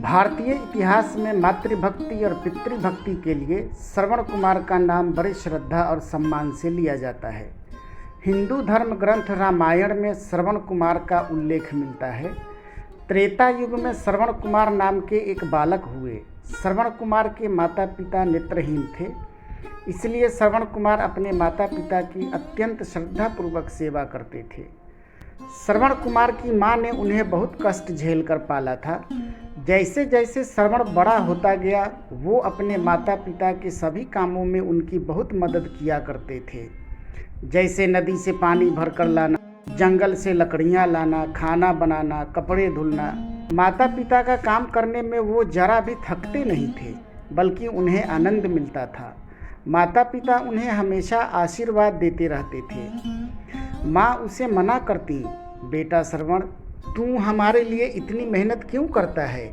भारतीय इतिहास में मातृभक्ति और पितृभक्ति के लिए श्रवण कुमार का नाम बड़ी श्रद्धा और सम्मान से लिया जाता है। हिंदू धर्म ग्रंथ रामायण में श्रवण कुमार का उल्लेख मिलता है। त्रेता युग में श्रवण कुमार नाम के एक बालक हुए। श्रवण कुमार के माता पिता नेत्रहीन थे, इसलिए श्रवण कुमार अपने माता पिता की अत्यंत श्रद्धापूर्वक सेवा करते थे। श्रवण कुमार की माँ ने उन्हें बहुत कष्ट झेल कर पाला था। जैसे जैसे श्रवण बड़ा होता गया, वो अपने माता पिता के सभी कामों में उनकी बहुत मदद किया करते थे, जैसे नदी से पानी भरकर लाना, जंगल से लकड़ियाँ लाना, खाना बनाना, कपड़े धुलना। माता पिता का काम करने में वो जरा भी थकते नहीं थे, बल्कि उन्हें आनंद मिलता था। माता पिता उन्हें हमेशा आशीर्वाद देते रहते थे। माँ उसे मना करती, बेटा श्रवण, तू हमारे लिए इतनी मेहनत क्यों करता है?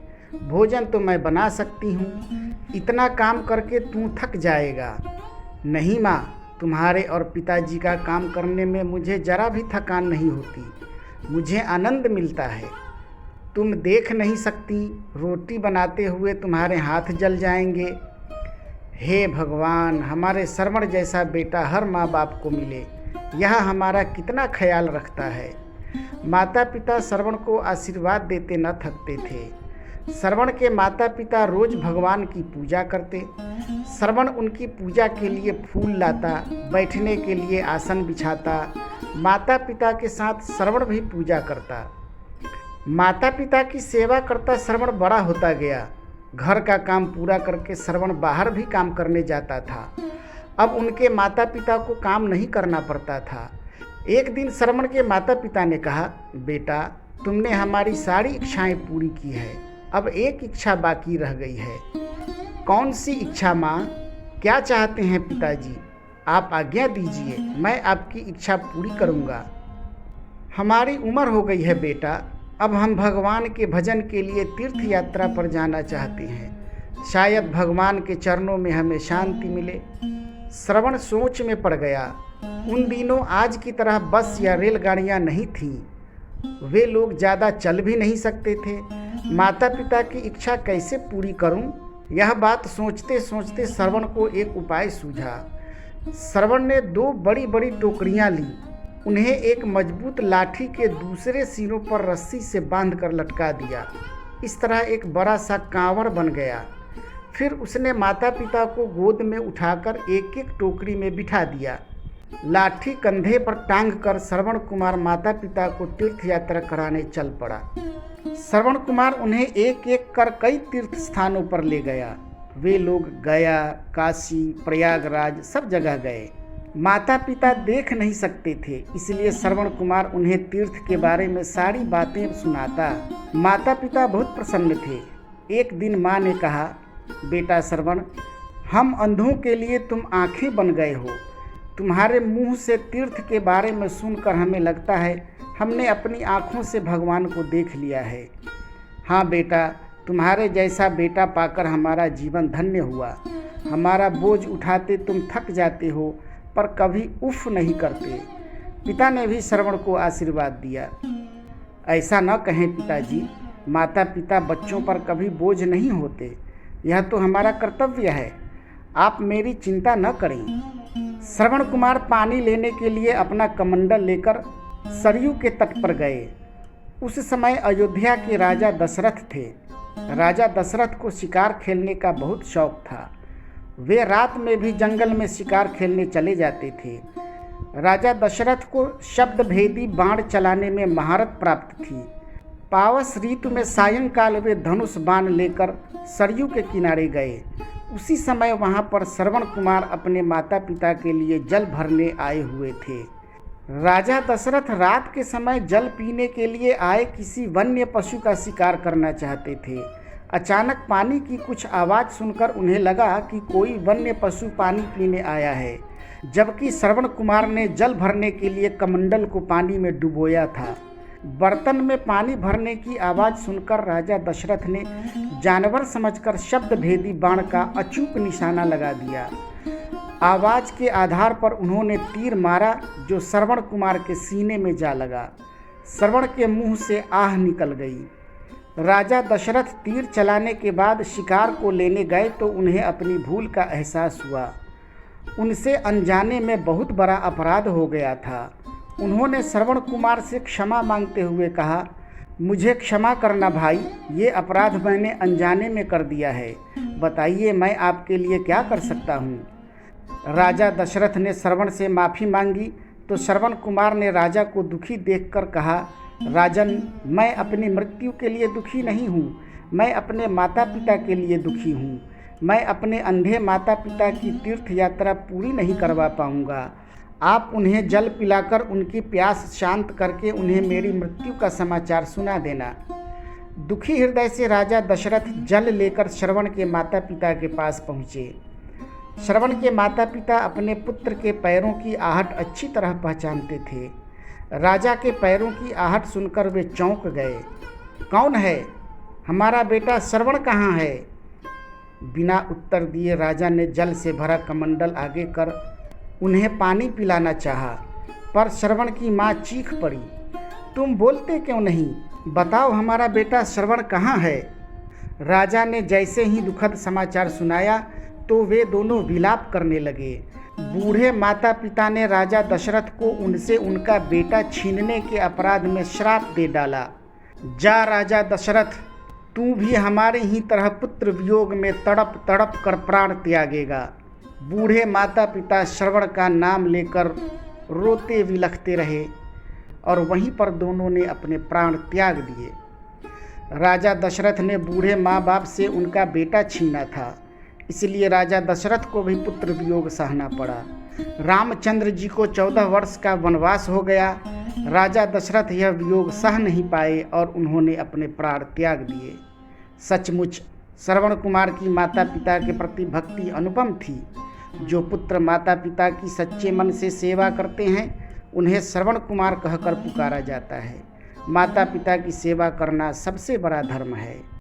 भोजन तो मैं बना सकती हूँ, इतना काम करके तू थक जाएगा। नहीं माँ, तुम्हारे और पिताजी का काम करने में मुझे जरा भी थकान नहीं होती, मुझे आनंद मिलता है। तुम देख नहीं सकती, रोटी बनाते हुए तुम्हारे हाथ जल जाएंगे। हे भगवान, हमारे श्रवण जैसा बेटा हर माँ बाप को मिले, यह हमारा कितना ख्याल रखता है। माता पिता श्रवण को आशीर्वाद देते न थकते थे। श्रवण के माता पिता रोज भगवान की पूजा करते। श्रवण उनकी पूजा के लिए फूल लाता, बैठने के लिए आसन बिछाता। माता पिता के साथ श्रवण भी पूजा करता। माता पिता की सेवा करता श्रवण बड़ा होता गया। घर का काम पूरा करके श्रवण बाहर भी काम करने जाता था। अब उनके माता पिता को काम नहीं करना पड़ता था। एक दिन श्रवण के माता पिता ने कहा, बेटा, तुमने हमारी सारी इच्छाएं पूरी की है, अब एक इच्छा बाकी रह गई है। कौन सी इच्छा माँ? क्या चाहते हैं पिताजी? आप आज्ञा दीजिए, मैं आपकी इच्छा पूरी करूँगा। हमारी उम्र हो गई है बेटा, अब हम भगवान के भजन के लिए तीर्थ यात्रा पर जाना चाहते हैं। शायद भगवान के चरणों में हमें शांति मिले। श्रवण सोच में पड़ गया। उन दिनों आज की तरह बस या रेलगाड़ियाँ नहीं थीं। वे लोग ज़्यादा चल भी नहीं सकते थे। माता पिता की इच्छा कैसे पूरी करूं? यह बात सोचते सोचते श्रवण को एक उपाय सूझा। श्रवण ने 2 बड़ी बड़ी टोकरियां ली, उन्हें एक मजबूत लाठी के दूसरे सिरों पर रस्सी से बांधकर लटका दिया। इस तरह एक बड़ा सा कांवड़ बन गया। फिर उसने माता पिता को गोद में उठाकर एक एक टोकरी में बिठा दिया। लाठी कंधे पर टांग कर श्रवण कुमार माता पिता को तीर्थ यात्रा कराने चल पड़ा। श्रवण कुमार उन्हें एक एक कर कई तीर्थ स्थानों पर ले गया। वे लोग गया, काशी, प्रयागराज सब जगह गए। माता पिता देख नहीं सकते थे, इसलिए श्रवण कुमार उन्हें तीर्थ के बारे में सारी बातें सुनाता। माता पिता बहुत प्रसन्न थे। एक दिन माँ ने कहा, बेटा श्रवण, हम अंधों के लिए तुम आँखें बन गए हो। तुम्हारे मुंह से तीर्थ के बारे में सुनकर हमें लगता है हमने अपनी आँखों से भगवान को देख लिया है। हाँ बेटा, तुम्हारे जैसा बेटा पाकर हमारा जीवन धन्य हुआ। हमारा बोझ उठाते तुम थक जाते हो, पर कभी उफ नहीं करते। पिता ने भी श्रवण को आशीर्वाद दिया। ऐसा न कहें पिताजी, माता पिता बच्चों पर कभी बोझ नहीं होते, यह तो हमारा कर्तव्य है। आप मेरी चिंता न करें। श्रवण कुमार पानी लेने के लिए अपना कमंडल लेकर सरयू के तट पर गए। उस समय अयोध्या के राजा दशरथ थे। राजा दशरथ को शिकार खेलने का बहुत शौक था। वे रात में भी जंगल में शिकार खेलने चले जाते थे। राजा दशरथ को शब्द भेदी बाण चलाने में महारत प्राप्त थी। पावस ऋतु में सायंकाल वे धनुष बाण लेकर सरयू के किनारे गए। उसी समय वहां पर श्रवण कुमार अपने माता पिता के लिए जल भरने आए हुए थे। राजा दशरथ रात के समय जल पीने के लिए आए किसी वन्य पशु का शिकार करना चाहते थे। अचानक पानी की कुछ आवाज़ सुनकर उन्हें लगा कि कोई वन्य पशु पानी पीने आया है, जबकि श्रवण कुमार ने जल भरने के लिए कमंडल को पानी में डुबोया था। बर्तन में पानी भरने की आवाज़ सुनकर राजा दशरथ ने जानवर समझकर शब्द भेदी बाण का अचूक निशाना लगा दिया। आवाज़ के आधार पर उन्होंने तीर मारा, जो श्रवण कुमार के सीने में जा लगा। श्रवण के मुंह से आह निकल गई। राजा दशरथ तीर चलाने के बाद शिकार को लेने गए तो उन्हें अपनी भूल का एहसास हुआ। उनसे अनजाने में बहुत बड़ा अपराध हो गया था। उन्होंने श्रवण कुमार से क्षमा मांगते हुए कहा, मुझे क्षमा करना भाई, ये अपराध मैंने अनजाने में कर दिया है। बताइए मैं आपके लिए क्या कर सकता हूँ। राजा दशरथ ने श्रवण से माफ़ी मांगी तो श्रवण कुमार ने राजा को दुखी देखकर कहा, राजन, मैं अपनी मृत्यु के लिए दुखी नहीं हूँ, मैं अपने माता पिता के लिए दुखी हूँ। मैं अपने अंधे माता पिता की तीर्थ यात्रा पूरी नहीं करवा पाऊँगा। आप उन्हें जल पिलाकर उनकी प्यास शांत करके उन्हें मेरी मृत्यु का समाचार सुना देना। दुखी हृदय से राजा दशरथ जल लेकर श्रवण के माता पिता के पास पहुँचे। श्रवण के माता पिता अपने पुत्र के पैरों की आहट अच्छी तरह पहचानते थे। राजा के पैरों की आहट सुनकर वे चौंक गए। कौन है? हमारा बेटा श्रवण कहाँ है? बिना उत्तर दिए राजा ने जल से भरा कमंडल आगे कर उन्हें पानी पिलाना चाहा, पर श्रवण की माँ चीख पड़ी, तुम बोलते क्यों नहीं? बताओ हमारा बेटा श्रवण कहाँ है? राजा ने जैसे ही दुखद समाचार सुनाया तो वे दोनों विलाप करने लगे। बूढ़े माता पिता ने राजा दशरथ को उनसे उनका बेटा छीनने के अपराध में श्राप दे डाला। जा राजा दशरथ, तू भी हमारे ही तरह पुत्र वियोग में तड़प तड़प कर प्राण त्यागेगा। बूढ़े माता पिता श्रवण का नाम लेकर रोते विलखते रहे और वहीं पर दोनों ने अपने प्राण त्याग दिए। राजा दशरथ ने बूढ़े माँ बाप से उनका बेटा छीना था, इसलिए राजा दशरथ को भी पुत्र वियोग सहना पड़ा। रामचंद्र जी को 14 वर्ष का वनवास हो गया। राजा दशरथ यह वियोग सह नहीं पाए और उन्होंने अपने प्राण त्याग दिए। सचमुच श्रवण कुमार की माता पिता के प्रति भक्ति अनुपम थी। जो पुत्र माता पिता की सच्चे मन से सेवा करते हैं उन्हें श्रवण कुमार कहकर पुकारा जाता है। माता पिता की सेवा करना सबसे बड़ा धर्म है।